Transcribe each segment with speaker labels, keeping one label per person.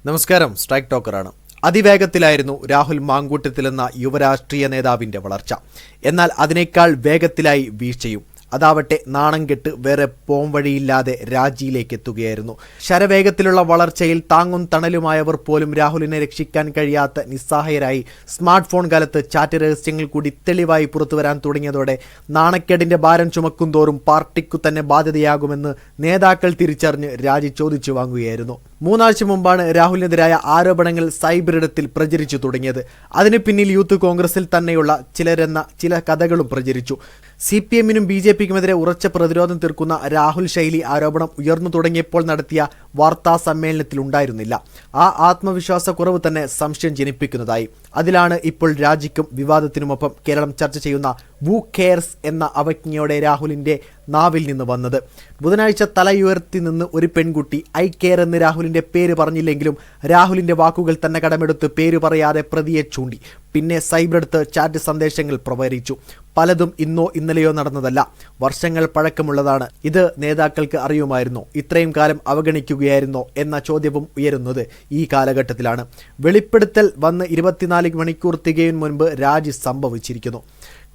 Speaker 1: നമസ്കാരം, സ്ട്രൈക്ക് ടോക്കറാണ്. അതിവേഗത്തിലായിരുന്നു രാഹുൽ മാങ്കൂട്ടത്തിലെന്ന യുവരാഷ്ട്രീയ നേതാവിന്റെ വളർച്ച. എന്നാൽ അതിനേക്കാൾ വേഗത്തിലായി വീഴ്ചയും. അതാവട്ടെ നാണം കെട്ട് വേറെ പോംവഴിയില്ലാതെ രാജിയിലേക്ക് എത്തുകയായിരുന്നു. ശരവേഗത്തിലുള്ള വളർച്ചയിൽ താങ്ങും തണലുമായവർ പോലും രാഹുലിനെ രക്ഷിക്കാൻ കഴിയാത്ത നിസ്സഹായരായി. സ്മാർട്ട് ഫോൺ കാലത്ത് ചാറ്റ് രഹസ്യങ്ങൾ കൂടി തെളിവായി പുറത്തുവരാൻ തുടങ്ങിയതോടെ നാണക്കേടിന്റെ ഭാരം ചുമക്കുന്തോറും പാർട്ടിക്കു തന്നെ ബാധ്യതയാകുമെന്ന് നേതാക്കൾ തിരിച്ചറിഞ്ഞ് രാജി ചോദിച്ചു വാങ്ങുകയായിരുന്നു. 3 ആഴ്ച മുമ്പാണ് രാഹുലിനെതിരായ ആരോപണങ്ങൾ സൈബറിടത്തിൽ പ്രചരിച്ചു തുടങ്ങിയത്. അതിന് പിന്നിൽ യൂത്ത് കോൺഗ്രസിൽ തന്നെയുള്ള ചിലരെന്ന ചില കഥകളും പ്രചരിച്ചു. CPM-നും BJP-ക്കുമെതിരെ ഉറച്ച പ്രതിരോധം തീർക്കുന്ന രാഹുൽ ശൈലി ആരോപണം ഉയർന്നു തുടങ്ങിയപ്പോൾ നടത്തിയ വാർത്താ സമ്മേളനത്തിൽ ഉണ്ടായിരുന്നില്ല. ആ ആത്മവിശ്വാസക്കുറവ് തന്നെ സംശയം ജനിപ്പിക്കുന്നതായി. അതിലാണ് ഇപ്പോൾ രാജിക്കും വിവാദത്തിനുമൊപ്പം കേരളം ചർച്ച ചെയ്യുന്ന വു കെയർസ് എന്ന അവജ്ഞയോടെ രാഹുലിന്റെ നാവിൽ നിന്ന് വന്നത്. ബുധനാഴ്ച തലയുയർത്തി നിന്ന് ഒരു പെൺകുട്ടി ഐ കെയർ എന്ന് രാഹുലിന്റെ പേര് പറഞ്ഞില്ലെങ്കിലും രാഹുലിന്റെ വാക്കുകൾ തന്നെ കടമെടുത്ത് പേര് പറയാതെ പ്രതിയെ ചൂണ്ടി. പിന്നെ സൈബറെടുത്ത് ചാറ്റ് സന്ദേശങ്ങൾ പ്രവരിച്ചു. പലതും ഇന്നോ ഇന്നലെയോ നടന്നതല്ല, വർഷങ്ങൾ പഴക്കമുള്ളതാണ്. ഇത് നേതാക്കൾക്ക് അറിയുമായിരുന്നോ? ഇത്രയും കാലം അവഗണിക്കുകയായിരുന്നോ എന്ന ചോദ്യവും ഉയരുന്നത് ഈ കാലഘട്ടത്തിലാണ്. വെളിപ്പെടുത്തൽ വന്ന് 24 മണിക്കൂർ തികയും മുൻപ് രാജി സംഭവിച്ചിരിക്കുന്നു.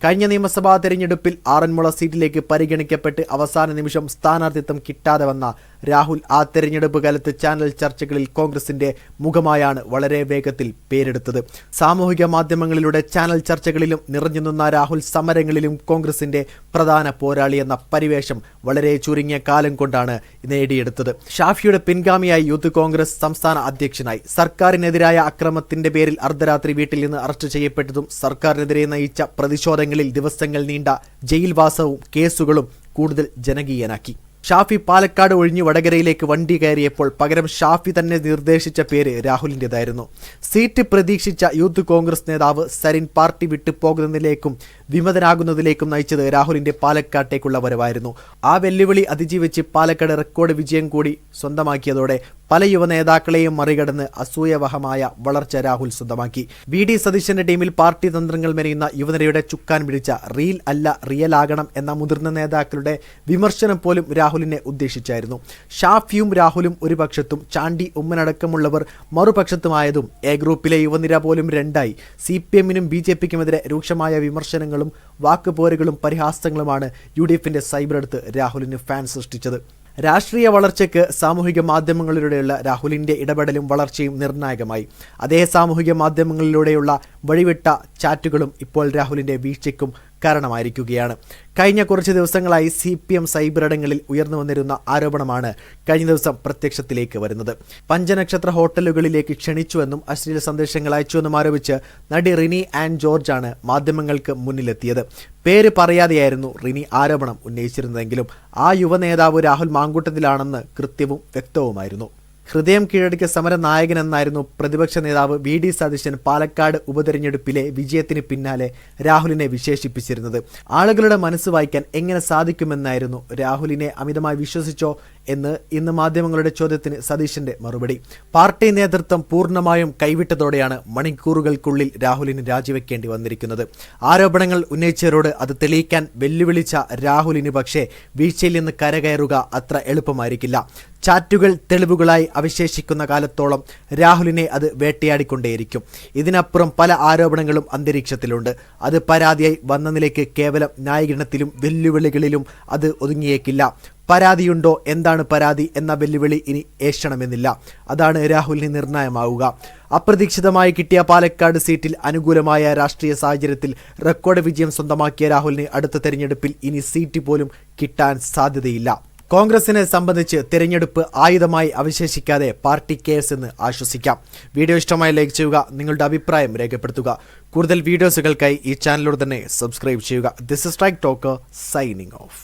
Speaker 1: കഴിഞ്ഞ നിയമസഭാ തെരഞ്ഞെടുപ്പിൽ ആറന്മുള സീറ്റിലേക്ക് പരിഗണിക്കപ്പെട്ട് അവസാന നിമിഷം സ്ഥാനാർത്ഥിത്വം കിട്ടാതെ വന്ന രാഹുൽ ആ തെരഞ്ഞെടുപ്പ് കാലത്ത് ചാനൽ ചർച്ചകളിൽ കോൺഗ്രസിന്റെ മുഖമായാണ് വളരെ വേഗത്തിൽ പേരെടുത്തത്. സാമൂഹിക മാധ്യമങ്ങളിലൂടെ ചാനൽ ചർച്ചകളിലും നിറഞ്ഞു നിന്ന രാഹുൽ സമരങ്ങളിലും കോൺഗ്രസിന്റെ പ്രധാന പോരാളി എന്ന പരിവേഷം വളരെ ചുരുങ്ങിയ കാലം കൊണ്ടാണ് നേടിയെടുത്തത്. ഷാഫിയുടെ പിൻഗാമിയായി യൂത്ത് കോൺഗ്രസ് സംസ്ഥാന അധ്യക്ഷനായി. സർക്കാരിനെതിരായ അക്രമത്തിന്റെ പേരിൽ അർദ്ധരാത്രി വീട്ടിൽ നിന്ന് അറസ്റ്റ് ചെയ്യപ്പെട്ടതും സർക്കാരിനെതിരെ നയിച്ച പ്രതിഷേധങ്ങളിൽ ദിവസങ്ങൾ നീണ്ട ജയിൽവാസവും കേസുകളും കൂടുതൽ ജനകീയനാക്കി. ഷാഫി പാലക്കാട് ഒഴിഞ്ഞ് വടകരയിലേക്ക് വണ്ടി കയറിയപ്പോൾ പകരം ഷാഫി തന്നെ നിർദ്ദേശിച്ച പേര് രാഹുലിൻ്റെതായിരുന്നു. സീറ്റ് പ്രതീക്ഷിച്ച യൂത്ത് കോൺഗ്രസ് നേതാവ് സരിൻ പാർട്ടി വിട്ടു പോകുന്നതിലേക്കും വിമതനാകുന്നതിലേക്കും നയിച്ചത് രാഹുലിന്റെ പാലക്കാട്ടേക്കുള്ള വരവായിരുന്നു. ആ വെല്ലുവിളി അതിജീവിച്ച് പാലക്കാട് റെക്കോർഡ് വിജയം കൂടി സ്വന്തമാക്കിയതോടെ പല യുവ നേതാക്കളെയും മറികടന്ന് അസൂയവഹമായ വളർച്ച രാഹുൽ സ്വന്തമാക്കി. VD സതീശന്റെ ടീമിൽ പാർട്ടി തന്ത്രങ്ങൾ മെനയുന്ന യുവനിരയുടെ ചുക്കാൻ പിടിച്ച റീൽ അല്ല റിയൽ ആകണം എന്ന മുതിർന്ന നേതാക്കളുടെ വിമർശനം പോലും രാഹുലിനെ ഉദ്ദേശിച്ചായിരുന്നു. ഷാഫിയും രാഹുലും ഒരു പക്ഷത്തും ചാണ്ടി ഉമ്മനടക്കമുള്ളവർ മറുപക്ഷത്തുമായതും എ ഗ്രൂപ്പിലെ യുവനിര പോലും രണ്ടായി. CPM-നും BJP-ക്കുമെതിരെ രൂക്ഷമായ വിമർശനങ്ങളും വാക്കുപോരുകളും പരിഹാസങ്ങളുമാണ് UDF-ന്റെ സൈബറെടുത്ത് രാഹുലിന് ഫാൻ സൃഷ്ടിച്ചത്. രാഷ്ട്രീയ വളർച്ചയ്ക്ക് സാമൂഹിക മാധ്യമങ്ങളിലൂടെയുള്ള രാഹുലിന്റെ ഇടപെടലും വളർച്ചയും നിർണായകമായി. അതേ സാമൂഹിക മാധ്യമങ്ങളിലൂടെയുള്ള വഴിവിട്ട ചാറ്റുകളും ഇപ്പോൾ രാഹുലിന്റെ വീഴ്ചയ്ക്കും കാരണമായിരിക്കുകയാണ്. കഴിഞ്ഞ കുറച്ച് ദിവസങ്ങളായി CPM സൈബറിടങ്ങളിൽ ഉയർന്നു വന്നിരുന്ന ആരോപണമാണ് കഴിഞ്ഞ ദിവസം പ്രത്യക്ഷത്തിലേക്ക് വരുന്നത്. പഞ്ചനക്ഷത്ര ഹോട്ടലുകളിലേക്ക് ക്ഷണിച്ചുവെന്നും അശ്ലീല സന്ദേശങ്ങൾ അയച്ചുവെന്നും ആരോപിച്ച് നടി റിനി ആൻഡ് ജോർജാണ് മാധ്യമങ്ങൾക്ക് മുന്നിലെത്തിയത്. പേര് പറയാതെയായിരുന്നു റിനി ആരോപണം ഉന്നയിച്ചിരുന്നതെങ്കിലും ആ യുവ നേതാവ് രാഹുൽ മാങ്കൂട്ടത്തിലാണെന്ന് കൃത്യവും വ്യക്തവുമായിരുന്നു. ഹൃദയം കീഴടക്കിയ സമര നായകനെന്നായിരുന്നു പ്രതിപക്ഷ നേതാവ് VD സതീശൻ പാലക്കാട് ഉപതെരഞ്ഞെടുപ്പിലെ വിജയത്തിന് പിന്നാലെ രാഹുലിനെ വിശേഷിപ്പിച്ചിരുന്നത്. ആളുകളുടെ മനസ്സ് വായിക്കാൻ എങ്ങനെ സാധിക്കുമെന്നായിരുന്നു. രാഹുലിനെ അമിതമായി വിശ്വസിച്ചോ എന്ന് ഇന്ന് മാധ്യമങ്ങളുടെ ചോദ്യത്തിന് സതീശന്റെ മറുപടി. പാർട്ടി നേതൃത്വം പൂർണ്ണമായും കൈവിട്ടതോടെയാണ് മണിക്കൂറുകൾക്കുള്ളിൽ രാഹുലിന് രാജിവെക്കേണ്ടി വന്നിരിക്കുന്നത്. ആരോപണങ്ങൾ ഉന്നയിച്ചവരോട് അത് തെളിയിക്കാൻ വെല്ലുവിളിച്ച രാഹുലിന് പക്ഷേ വീഴ്ചയിൽ നിന്ന് കരകയറുക അത്ര എളുപ്പമായിരിക്കില്ല. ചാറ്റുകൾ തെളിവുകളായി അവശേഷിക്കുന്ന കാലത്തോളം രാഹുലിനെ അത് വേട്ടയാടിക്കൊണ്ടേയിരിക്കും. ഇതിനപ്പുറം പല ആരോപണങ്ങളും അന്തരീക്ഷത്തിലുണ്ട്. അത് പരാതിയായി വന്ന നിലയ്ക്ക് കേവലം ന്യായീകരണത്തിലും വെല്ലുവിളികളിലും അത് ഒതുങ്ങിയേക്കില്ല. പരാതിയുണ്ടോ, എന്താണ് പരാതി എന്ന വെല്ലുവിളി ഇനി ഏഷണമെന്നില്ല. അതാണ് രാഹുലിന് നിർണായകമാവുക. അപ്രതീക്ഷിതമായി കിട്ടിയ പാലക്കാട് സീറ്റിൽ അനുകൂലമായ രാഷ്ട്രീയ സാഹചര്യത്തിൽ റെക്കോർഡ് വിജയം സ്വന്തമാക്കിയ രാഹുലിന് അടുത്ത തെരഞ്ഞെടുപ്പിൽ ഇനി സീറ്റ് പോലും കിട്ടാൻ സാധ്യതയില്ല. കോൺഗ്രസിനെ സംബന്ധിച്ച് തെരഞ്ഞെടുപ്പ് ആയുധമായി അവശേഷിക്കാതെ പാർട്ടി കേസ് എന്ന് ആശ്വസിക്കാം. വീഡിയോ ഇഷ്ടമായി ലൈക്ക് ചെയ്യുക, നിങ്ങളുടെ അഭിപ്രായം രേഖപ്പെടുത്തുക. കൂടുതൽ വീഡിയോസുകൾക്കായി ഈ ചാനലിലൂടെ തന്നെ സബ്സ്ക്രൈബ് ചെയ്യുക. This is strike talker signing off.